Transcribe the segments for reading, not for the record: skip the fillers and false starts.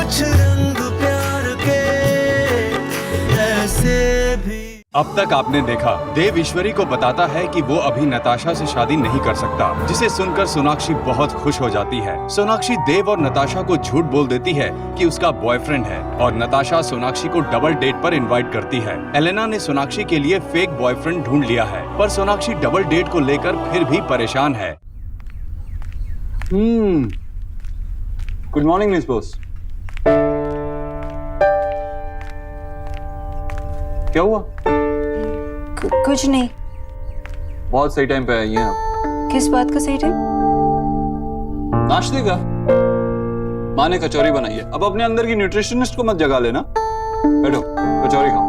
कुछ रंग प्यार के ऐसे भी। अब तक आपने देखा, देव ईश्वरी को बताता है कि वो अभी नताशा से शादी नहीं कर सकता, जिसे सुनकर सोनाक्षी बहुत खुश हो जाती है। सोनाक्षी देव और नताशा को झूठ बोल देती है कि उसका बॉयफ्रेंड है और नताशा सोनाक्षी को डबल डेट पर इनवाइट करती है। एलेना ने सोनाक्षी के लिए फेक बॉयफ्रेंड ढूंढ लिया है, पर सोनाक्षी डबल डेट को लेकर फिर भी परेशान है। Good morning miss boss. क्या हुआ? कुछ नहीं। बहुत सही टाइम पे आई हैं आप। किस बात का सही टाइम? नाश्ते का। माँ ने कचौरी बनाई है, अब अपने अंदर की न्यूट्रिशनिस्ट को मत जगा लेना। बैठो, कचौरी खाओ।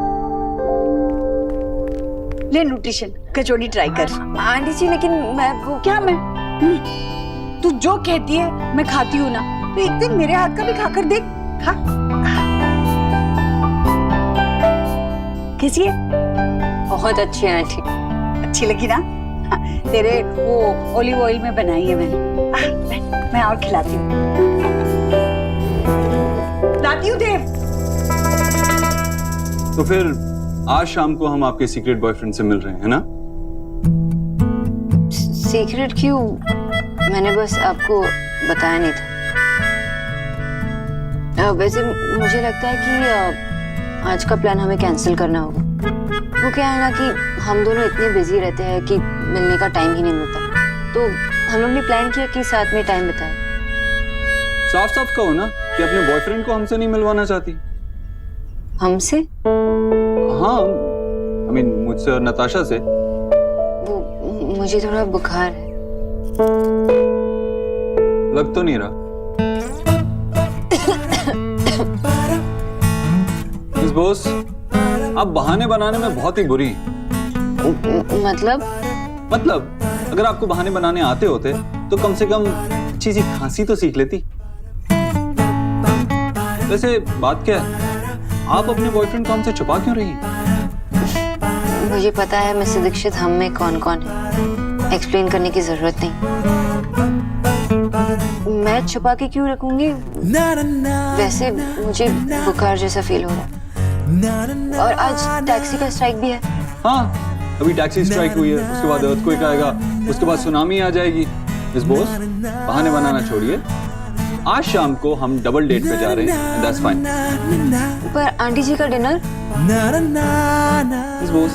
ले न्यूट्रिशन कचौड़ी ट्राई कर। आंटी जी लेकिन मैं वो क्या मैं तू जो कहती है मैं खाती हूँ ना, तो एक दिन मेरे हाथ का भी खाकर देख। खा। कैसी है? बहुत अच्छी है आंटी। अच्छी लगी ना? हाँ, तेरे वो ऑलिव ऑयल में बनाई है मैंने। मैं और खिलाती हूँ। लाती हूँ देव। तो फिर आज शाम को हम आपके सीक्रेट बॉयफ्रेंड से मिल रहे हैं, है ना? सीक्रेट क्यों? मैंने बस आपको बताया नहीं था। वैसे मुझे लगता है कि आज का प्लान हमें कैंसिल करना होगा। वो क्या है ना कि हम दोनों इतने बिजी रहते हैं कि मिलने का टाइम ही नहीं मिलता, तो हम लोग ने प्लान किया कि साथ में टाइम बिताएं। साफ साफ कहो ना कि अपने बॉयफ्रेंड को हमसे नहीं मिलवाना चाहती। हमसे? हाँ, I mean, मुझसे और नताशा से। वो मुझे थोड़ा बुखार है। लग तो नहीं रहा। मिस बॉस, आप बहाने बनाने में बहुत ही बुरी हैं। मतलब अगर आपको बहाने बनाने आते होते तो कम से कम अच्छी सी खांसी तो सीख लेती। वैसे बात क्या है, आप अपने बॉयफ्रेंड को हमसे छुपा क्यों रही? मुझे पता है मिस्टर दीक्षित हम में कौन कौन है, एक्सप्लेन करने की जरूरत नहीं। मैं छुपा के क्यों रखूंगी? वैसे मुझे बुखार जैसा फील हो रहा है और आज टैक्सी का स्ट्राइक भी है। हाँ, अभी टैक्सी स्ट्राइक हुई है, उसके बाद अर्थक्वेक आएगा, उसके बाद सुनामी आ जाएगी। मिस बॉस, बहाने बनाना छोड़िए। आज शाम को हम डबल डेट पे जा रहे हैं, दैट्स फाइन। पर आंटी जी का डिनर? मिस बॉस,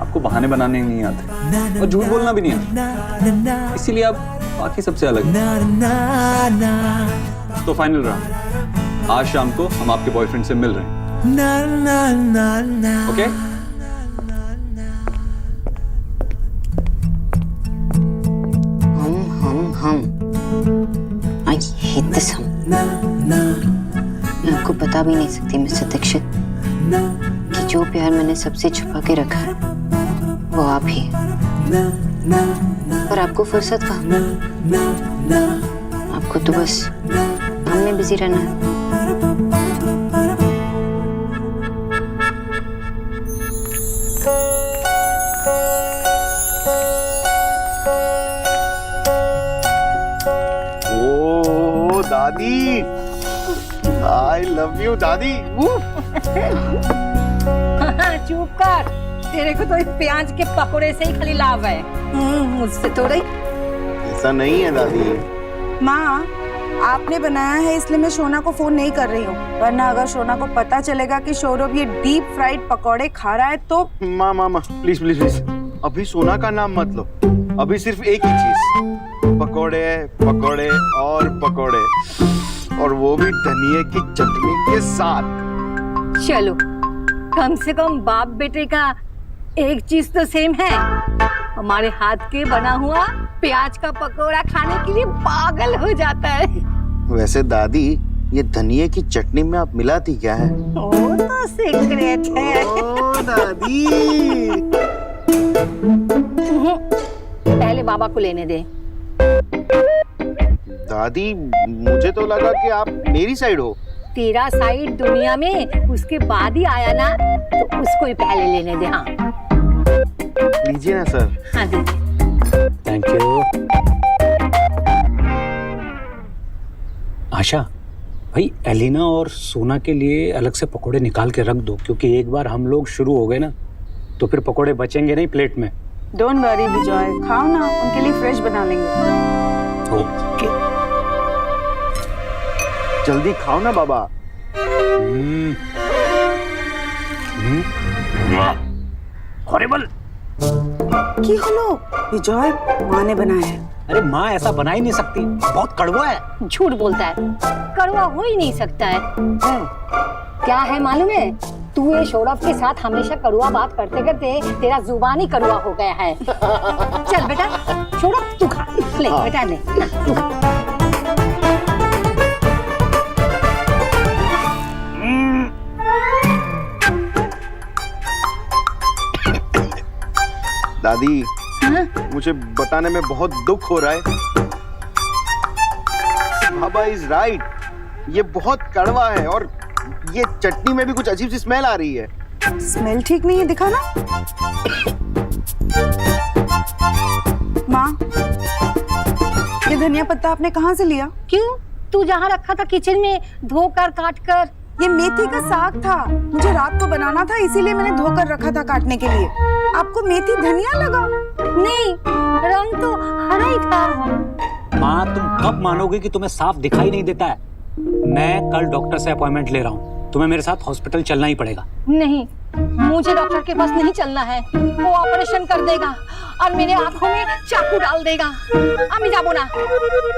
आपको बहाने बनाने नहीं आते और झूठ बोलना भी नहीं आता, इसीलिए आप बाकी सबसे अलग। तो फाइनल रहा, आज शाम को हम आपके बॉयफ्रेंड से मिल रहे हैं। ओके? हम I hate this हम। मैं आपको बता भी नहीं सकती मिस्टर दीक्षित कि जो प्यार मैंने सबसे छुपा के रखा है वो आप ही है। पर आपको फुर्सत कहाँ? आपको तो बस हमने बिजी रहना है। दादी, I love you दादी। चुप कर, तेरे को तो इस प्याज के पकोड़े से ही खाली लाभ है, मुझसे थोड़ा ही। ऐसा नहीं है दादी। माँ, आपने बनाया है इसलिए मैं शोना को फोन नहीं कर रही हूँ, वरना अगर शोना को पता चलेगा कि सौरभ ये डीप फ्राइड पकौड़े खा रहा है तो। माँ माँ माँ, प्लीज प्लीज प्लीज, अभी सोना का नाम मत लो। अभी सिर्फ एक ही चीज, पकौड़े पकौड़े और पकौड़े, और वो भी धनिये की चटनी के साथ। चलो, कम से कम बाप बेटे का एक चीज तो सेम है, हमारे हाथ के बना हुआ प्याज का पकौड़ा खाने के लिए पागल हो जाता है। वैसे दादी, ये धनिये की चटनी में आप मिलाती क्या है? वो तो सीक्रेट है। ओ दादी। पहले बाबा को लेने दे। दादी, मुझे तो लगा कि आप मेरी साइड हो। तेरा साइड दुनिया में उसके बाद ही आया ना, तो उसको ही पहले लेने दे। हाँ लीजिए ना सर। हाँ दीजिए। Thank you. आशा, भाई एलिना और सोना के लिए अलग से पकोड़े निकाल के रख दो, क्योंकि एक बार हम लोग शुरू हो गए ना तो फिर पकोड़े बचेंगे नहीं प्लेट में। डोंट वरी विजय, खाओ ना, उनके लिए फ्रेश बना लेंगे। ओके। जल्दी खाओ ना बाबा। हॉरिबल। की हलो विजय, माँ ने बनाया है। अरे माँ ऐसा बना ही नहीं सकती, बहुत कड़वा है। झूठ बोलता है, कड़वा हो ही नहीं सकता है। क्या है मालूम है, तू ये सौरभ के साथ हमेशा कड़वा बात करते करते तेरा जुबान ही कड़वा हो गया है। चल बेटा सौरभ तू खा ले, बेटा ले तू खा। दादी, मुझे बताने में बहुत दुख हो रहा है। बाबा इज राइट, ये बहुत कड़वा है और ये चटनी में भी कुछ अजीब सी स्मेल आ रही है। स्मेल ठीक नहीं है, दिखा ना। माँ, ये धनिया पत्ता आपने कहाँ से लिया? क्यों, तू जहाँ रखा था किचन में धोकर काट कर। ये मेथी का साग था, मुझे रात को बनाना था, इसीलिए मैंने धोकर रखा था काटने के लिए। आपको मेथी धनिया लगा? नहीं, रंग तो हरा ही था। माँ तुम कब मानोगे कि तुम्हें साफ दिखाई नहीं देता है? मैं कल डॉक्टर से अपॉइंटमेंट ले रहा हूँ, तुम्हें मेरे साथ हॉस्पिटल चलना ही पड़ेगा। नहीं, मुझे डॉक्टर के पास नहीं चलना है, वो ऑपरेशन कर देगा और मेरे आंखों में चाकू डाल देगा। अम्मी जाबो ना,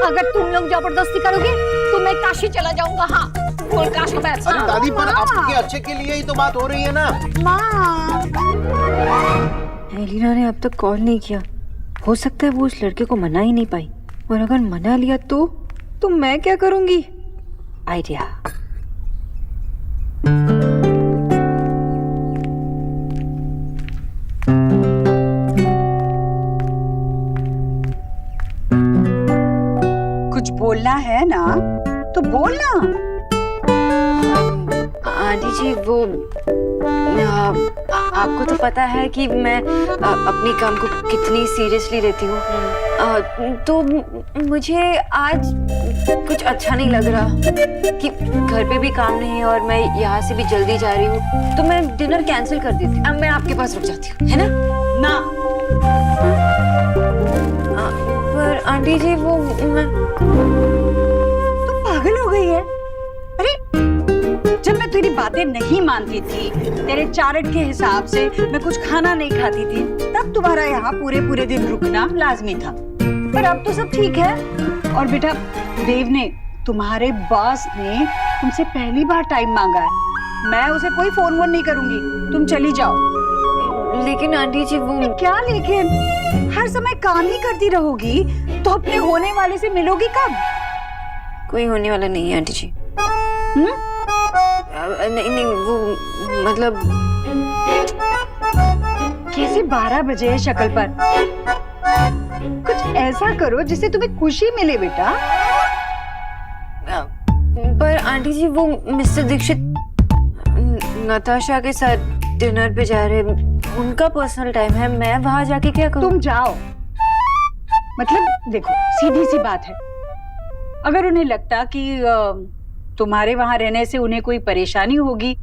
अगर तुम लोग जबरदस्ती करोगे तो मैं काशी चला जाऊंगा। हाँ, बोल काशी बैठ। अरे दादी, पर आपके अच्छे के लिए ही तो बात हो रही है ना। माँ, एलिना ने अब तक कॉल नहीं किया, हो सकता है वो उस लड़के को मना ही नहीं पाई, और अगर मना लिया तो मैं क्या करूंगी? आइडिया। कुछ बोलना है ना तो बोलना। आंटी जी वो आपको तो पता है कि मैं अपने काम को कितनी सीरियसली लेती हूँ, तो मुझे आज कुछ अच्छा नहीं लग रहा कि घर पे भी काम नहीं है और मैं यहाँ से भी जल्दी जा रही हूँ, तो मैं डिनर कैंसिल कर देती हूँ। अब मैं आपके पास रुक जाती हूँ, है ना? ना। पर आंटी जी वो तू पागल हो गई है? अरे जब मैं तेरी बातें नहीं मानती थी, तेरे चार्ट के हिसाब से मैं कुछ खाना नहीं खाती थी, तब तुम्हारा यहाँ पूरे पूरे दिन रुकना लाजमी था। पर अब तो सब ठीक है। और बेटा देव ने, तुम्हारे बॉस ने तुमसे पहली बार टाइम मांगा है। मैं उसे कोई फोन वोन नहीं करूंगी, तुम चली जाओ। लेकिन आंटी जी वो क्या लेकिन? हर समय काम ही करती रहोगी तो अपने होने वाले से मिलोगी कब? कोई होने वाला नहीं है आंटी जी। नहीं वो मतलब कैसे 12 बजे है शक्ल पर? कुछ ऐसा करो जिससे तुम्हें खुशी मिले बेटा। पर आंटी जी वो मिस्टर दीक्षित नताशा के साथ डिनर पे जा रहे, उनका पर्सनल टाइम है, मैं वहां जाके क्या करूं? तुम जाओ, मतलब देखो सीधी सी बात है, अगर उन्हें लगता कि तुम्हारे वहां रहने से उन्हें कोई परेशानी होगी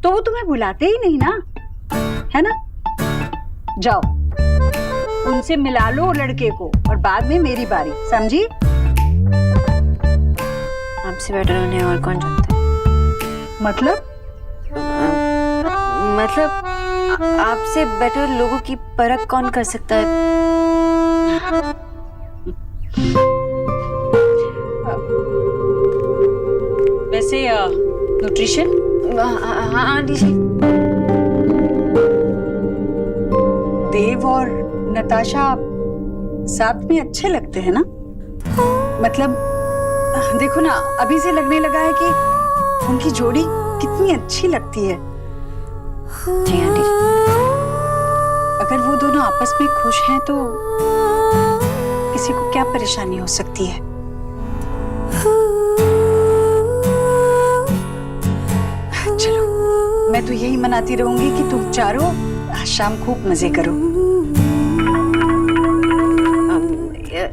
तो वो तुम्हें बुलाते ही नहीं ना, है ना? जाओ उनसे मिला लो लड़के को और बाद में मेरी बारी, समझी? आपसे बेटर उन्हें और कौन जानता है? मतलब आपसे बेटर लोगों की परख कौन कर सकता है? वैसे न्यूट्रिशन? हाँ आंटी जी। देव और नताशा साथ में अच्छे लगते हैं ना? मतलब देखो ना, अभी से लगने लगा है कि उनकी जोड़ी कितनी अच्छी लगती है। जी आंटी जी। अगर वो दोनों आपस में खुश हैं तो किसी को क्या परेशानी हो सकती है? चलो मैं तो यही मनाती रहूंगी कि तुम चारों आज शाम खूब मजे करो।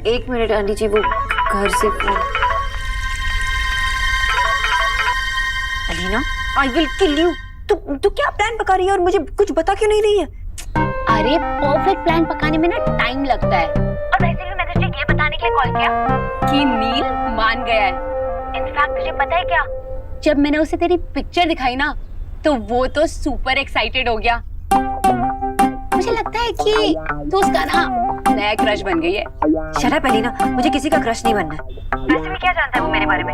1 मिनट आंटी जी, वो घर से Alina, I will kill you. तू क्या प्लान पका रही है और मुझे कुछ बता क्यों नहीं रही है? अरे परफेक्ट प्लान पकाने में ना टाइम लगता है। और वैसे भी मैंने तुझे ये बताने के लिए कॉल किया कि नील मान गया है। इनफैक्ट तुझे पता है क्या, जब मैंने उसे तेरी पिक्चर दिखाई ना तो वो तो सुपर एक्साइटेड हो गया। मुझे लगता है कि तू उसका ना नया क्रश बन गई है। शट अप अलीना, मुझे किसी का क्रश नहीं बनना है। वैसे भी क्या जानता है वो मेरे बारे में?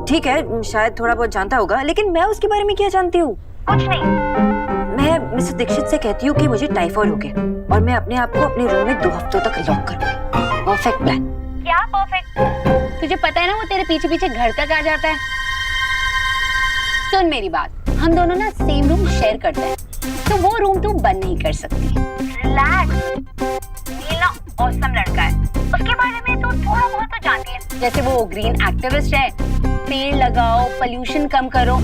ठीक है, शायद थोड़ा बहुत जानता होगा, लेकिन मैं उसके बारे में क्या जानती हूँ? कुछ नहीं। मैं मिसेस दीक्षित से कहती हूँ कि मुझे टाइफाइड हो गया और मैं अपने आप को अपने रूम में 2 हफ्तों तक लॉक कर दूंगी। Perfect plan. क्या परफेक्ट? तुझे पता है ना वो तेरे पीछे पीछे घर तक आ जाता है। सुन मेरी बात, हम दोनों ना सेम रूम शेयर करते हैं, तो वो रूम तू बंद नहीं कर सकती। रिलैक्स, नील ना ऑसम लड़का है, उसके बारे में तो थोड़ा बहुत तो जानती है। जैसे वो ग्रीन एक्टिविस्ट है, पेड़ लगाओ, पोल्यूशन कम करो,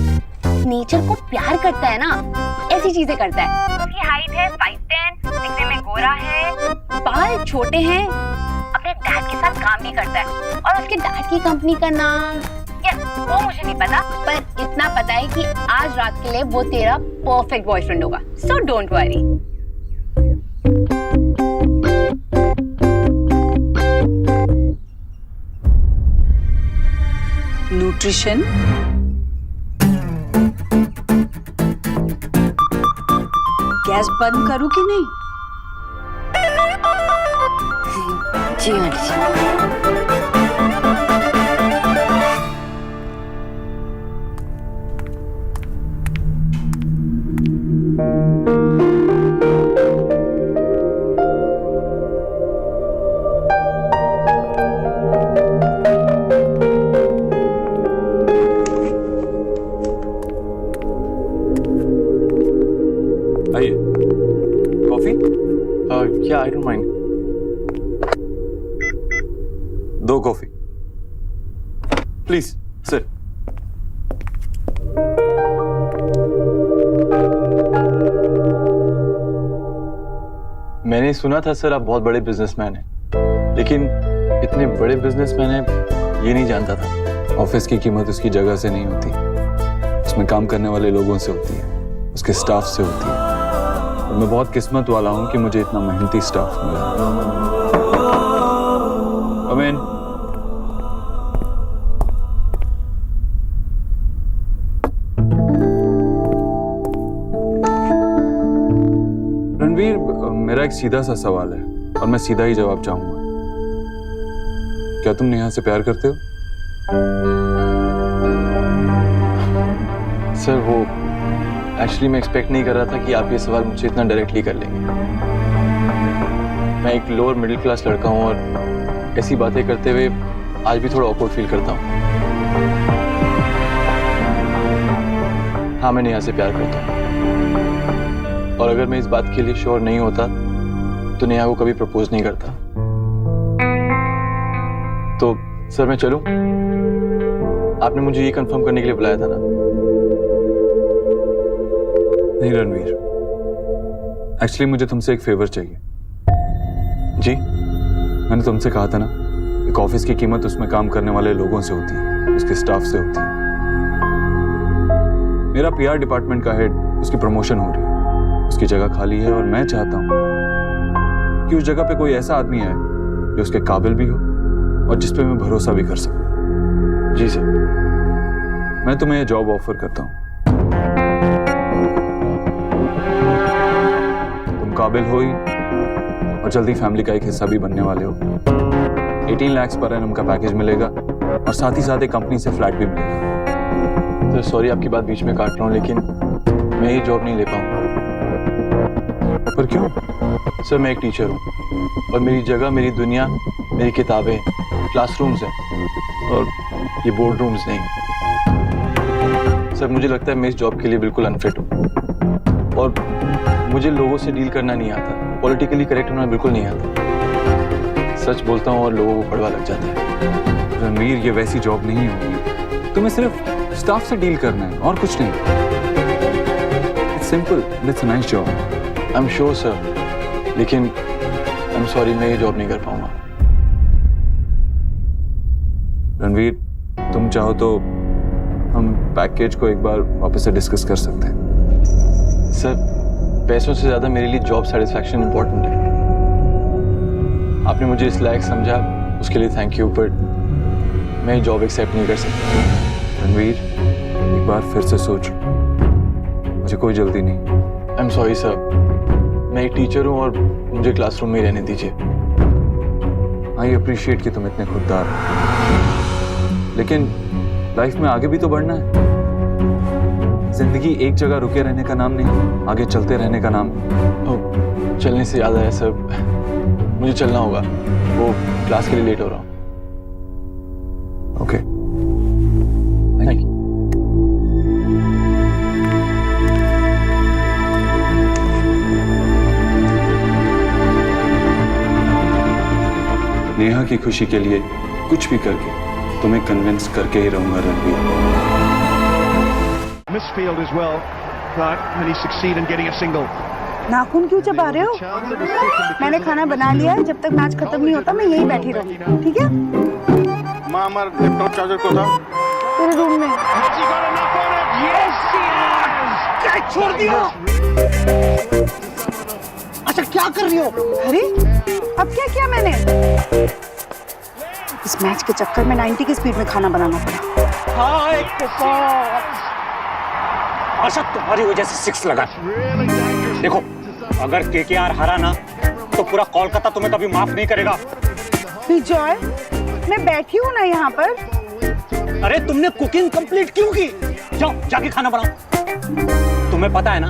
नेचर को प्यार करता है ना, ऐसी चीजें करता है। उसकी हाइट है 5'10", दिखने में गोरा है, बाल छोटे हैं, अपने डैड के साथ काम भी करता है। और उसके डैड की कंपनी का नाम वो मुझे नहीं पता, पर इतना पता है कि आज रात के लिए वो तेरा परफेक्ट बॉयफ्रेंड होगा। So don't worry. Nutrition, gas बंद करूं कि नहीं? जी आंटी जी। आइए, coffee? Yeah, I don't mind. 2 coffee please sir. मैंने सुना था सर आप बहुत बड़े बिजनेसमैन हैं, लेकिन इतने बड़े बिजनेसमैन हैं ये नहीं जानता था। ऑफिस की कीमत उसकी जगह से नहीं होती, उसमें काम करने वाले लोगों से होती है, उसके स्टाफ से होती है। और मैं बहुत किस्मत वाला हूं कि मुझे इतना मेहनती स्टाफ मिला। अमीन, रणवीर, मेरा एक सीधा सा सवाल है और मैं सीधा ही जवाब चाहूंगा। क्या तुम नेहा से प्यार करते हो? सर वो एक्चुअली मैं एक्सपेक्ट नहीं कर रहा था कि आप ये सवाल मुझसे इतना डायरेक्टली कर लेंगे। मैं एक लोअर मिडिल क्लास लड़का हूँ और ऐसी बातें करते हुए आज भी थोड़ा ऑकवर्ड फील करता हूँ। हाँ, मैं नेहा से प्यार करता हूँ और अगर मैं इस बात के लिए श्योर नहीं होता तो नेहा को कभी प्रपोज नहीं करता। तो सर मैं चलूं? आपने मुझे ये कंफर्म करने के लिए बुलाया था ना? नहीं रणवीर, एक्चुअली मुझे तुमसे एक फेवर चाहिए। जी? मैंने तुमसे कहा था ना, एक ऑफिस की कीमत उसमें काम करने वाले लोगों से होती है, उसके स्टाफ से होती है। मेरा पीआर डिपार्टमेंट का हेड, उसकी प्रमोशन हो रही है, उसकी जगह खाली है और मैं चाहता हूं कि उस जगह पे कोई ऐसा आदमी आए जो उसके काबिल भी हो और जिस पे मैं भरोसा भी कर सकूं। जी सर। मैं तुम्हें ये जॉब ऑफर करता हूं। तुम काबिल हो ही और जल्दी फैमिली का एक हिस्सा भी बनने वाले हो। 18 लाख पर एनम का पैकेज मिलेगा और साथ ही साथ एक कंपनी से फ्लैट भी मिलेगा। सर सॉरी आपकी बात बीच में काट रहा हूँ, लेकिन मैं ये जॉब नहीं ले पाऊंगा। पर क्यों? सर मैं एक टीचर हूँ और मेरी जगह, मेरी दुनिया, मेरी किताबें, क्लासरूम्स हैं और ये बोर्ड रूम्स नहीं। सर मुझे लगता है मैं इस जॉब के लिए बिल्कुल अनफिट हूँ और मुझे लोगों से डील करना नहीं आता, पॉलिटिकली करेक्ट होना बिल्कुल नहीं आता। सच बोलता हूँ और लोगों को कड़वा लग जाता है। रणवीर, ये वैसी जॉब नहीं होगी, तुम्हें सिर्फ स्टाफ से डील करना है और कुछ नहीं। It's simple, it's a nice job. I am sure sir, लेकिन आई एम सॉरी मैं ये जॉब नहीं कर पाऊंगा। रणवीर, तुम चाहो तो हम पैकेज को एक बार वापस से डिस्कस कर सकते हैं। सर, पैसों से ज्यादा मेरे लिए जॉब सेटिस्फैक्शन इम्पोर्टेंट है। आपने मुझे इस लायक समझा, उसके लिए थैंक यू, पर मैं ये जॉब एक्सेप्ट नहीं कर सकता। रणवीर, एक बार फिर से सोच, मुझे कोई जल्दी नहीं। आई एम सॉरी सर, मैं एक टीचर हूँ और मुझे क्लासरूम में ही रहने दीजिए। आई अप्रिशिएट कि तुम इतने खुददार हो, लेकिन लाइफ में आगे भी तो बढ़ना है। जिंदगी एक जगह रुके रहने का नाम नहीं, आगे चलते रहने का नाम है। ओह, चलने से याद आया सर, मुझे चलना होगा, वो क्लास के लिए लेट हो रहा हूँ। Okay, thank you. नेहा की खुशी के लिए कुछ भी करके तुम्हें कन्विंस करके ही रहूंगा Ranveer. Misfield as well, but can he succeed in getting a single? नाखून क्यों चबा रहे हो? मैंने खाना बना लिया है, जब तक मैच खत्म नहीं होता मैं यहीं बैठी रहूंगी, ठीक है? माँ, हमारा लैपटॉप चार्जर को था तेरे रूम में। Has he got enough on it? Yes, he has! छोड़ दियो। अच्छा क्या कर रही हो? अरे अब क्या किया मैंने? इस मैच के चक्कर में 90 की स्पीड में खाना बनाना पड़ा। आशा तुम्हारी वजह से 6 लगा। देखो, अगर केकेआर हारा ना तो पूरा कोलकाता तुम्हें कभी माफ नहीं करेगा। विजय, मैं बैठी हूँ ना यहाँ पर। अरे तुमने कुकिंग कंप्लीट क्यों की? जाओ जाके खाना बनाओ। तुम्हें पता है ना,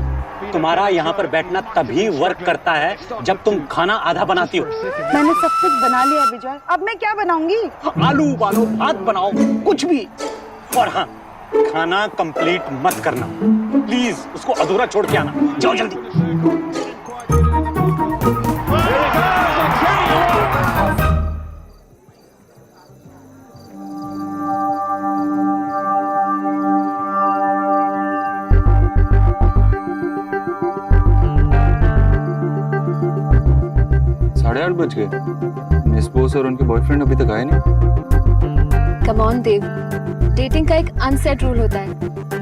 तुम्हारा यहाँ पर बैठना तभी वर्क करता है जब तुम खाना आधा बनाती हो। मैंने सब कुछ बना लिया विजय, अब मैं क्या बनाऊंगी? आलू उबालो, भात बनाओ, कुछ भी। और हाँ, खाना कंप्लीट मत करना प्लीज, उसको अधूरा छोड़ के आना। जाओ जल्दी। साढ़े 8 बज गए। मिस बोस और उनके बॉयफ्रेंड अभी तक आए नहीं। कम ऑन देव, डेटिंग का एक अनसेट रूल होता है,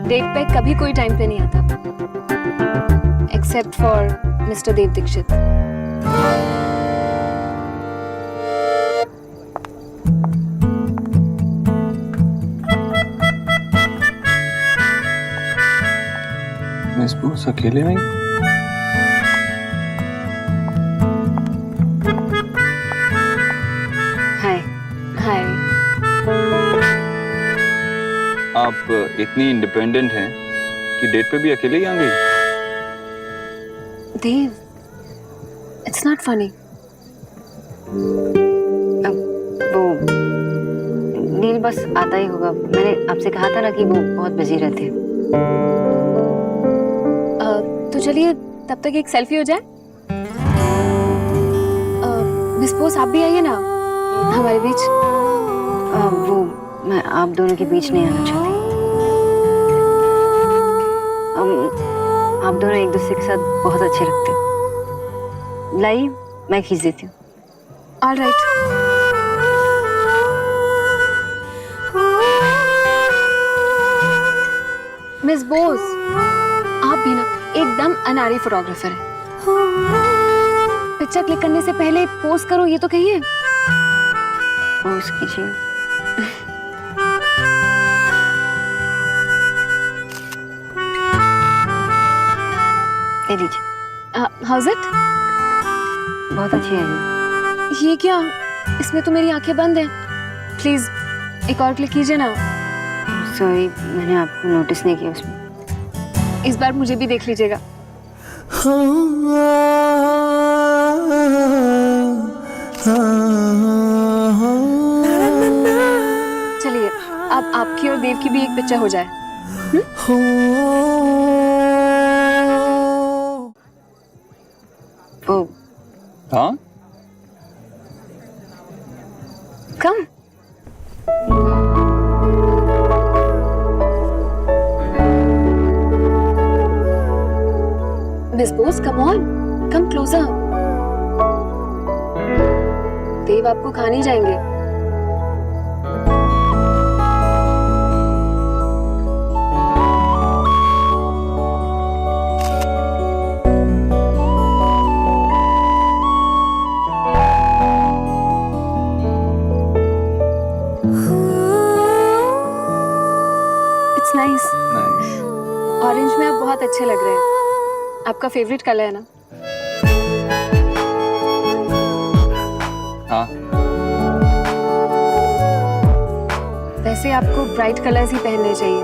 डेट पे कभी कोई टाइम पे नहीं आता, except for mister Dev Dikshit. Miss Bose अकेले आई? हाय हाय। आप इतनी इंडिपेंडेंट हैं कि डेट पे भी अकेले ही आ गई? देव, इट्स नॉट फनी। वो नील बस आता ही होगा, मैंने आपसे कहा था ना कि वो बहुत बिजी रहते हैं। तो चलिए तब तक एक सेल्फी हो जाए। मिस बोस आप भी आइए ना हमारे बीच। वो मैं आप दोनों के बीच नहीं आना चाहती। आप दोनों एक दूसरे के साथ बहुत अच्छे लगते हो। लाइए मैं खींच देती हूँ। All right. मिस बोस, आप भी ना एकदम अनाड़ी फोटोग्राफर है। पिक्चर क्लिक करने से पहले पोज करो ये तो कहिए। पोज कीजिए। ले लीजिए। How's it? बहुत अच्छी है ये क्या? इसमें तो मेरी आंखें बंद हैं। प्लीज एक और क्लिक कीजिए ना। सॉरी, मैंने आपको नोटिस नहीं किया उसमें। इस बार मुझे भी देख लीजिएगा। चलिए अब आपकी और देव की भी एक पिक्चर हो जाए। ओ हाँ, come. Miss Bose come on, come closer. Dev आपको खा नहीं जाएंगे। नाइस। ऑरेंज में आप बहुत अच्छे लग रहे हैं। आपका फेवरेट कलर है ना? हाँ, वैसे आपको ब्राइट कलर्स ही पहनने चाहिए।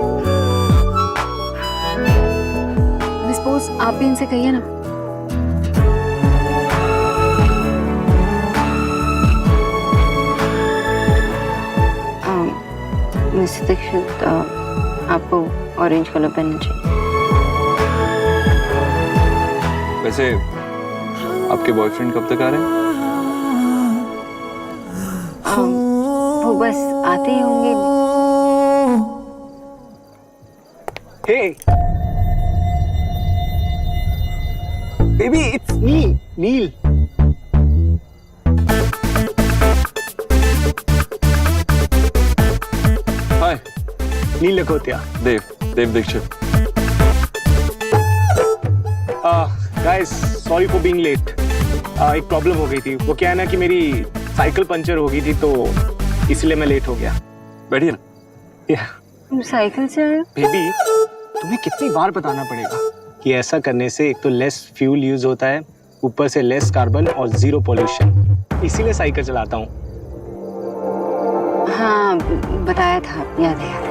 मिस बोस, आप भी इनसे कहिए ना। मिस दीक्षित, आपको ऑरेंज कलर पहनना चाहिए। वैसे आपके बॉयफ्रेंड कब तक आ रहे हैं? वो बस आते ही होंगे। Hey, baby, it's me, Neil. Hi, Neil Lakhotia. Dev Dixit. Guys, sorry for being late. एक प्रॉब्लम हो गई थी। वो क्या है ना कि मेरी साइकिल पंचर हो गई थी, तो इसलिए मैं लेट हो गया। बैठिए ना। Yeah. साइकिल से आए? बेबी, तुम्हें कितनी बार बताना पड़ेगा कि ऐसा करने से एक तो लेस फ्यूल यूज होता है, ऊपर से लेस कार्बन और जीरो पॉल्यूशन। इसीलिए साइकिल चलाता हूँ। हाँ, बताया था, याद है।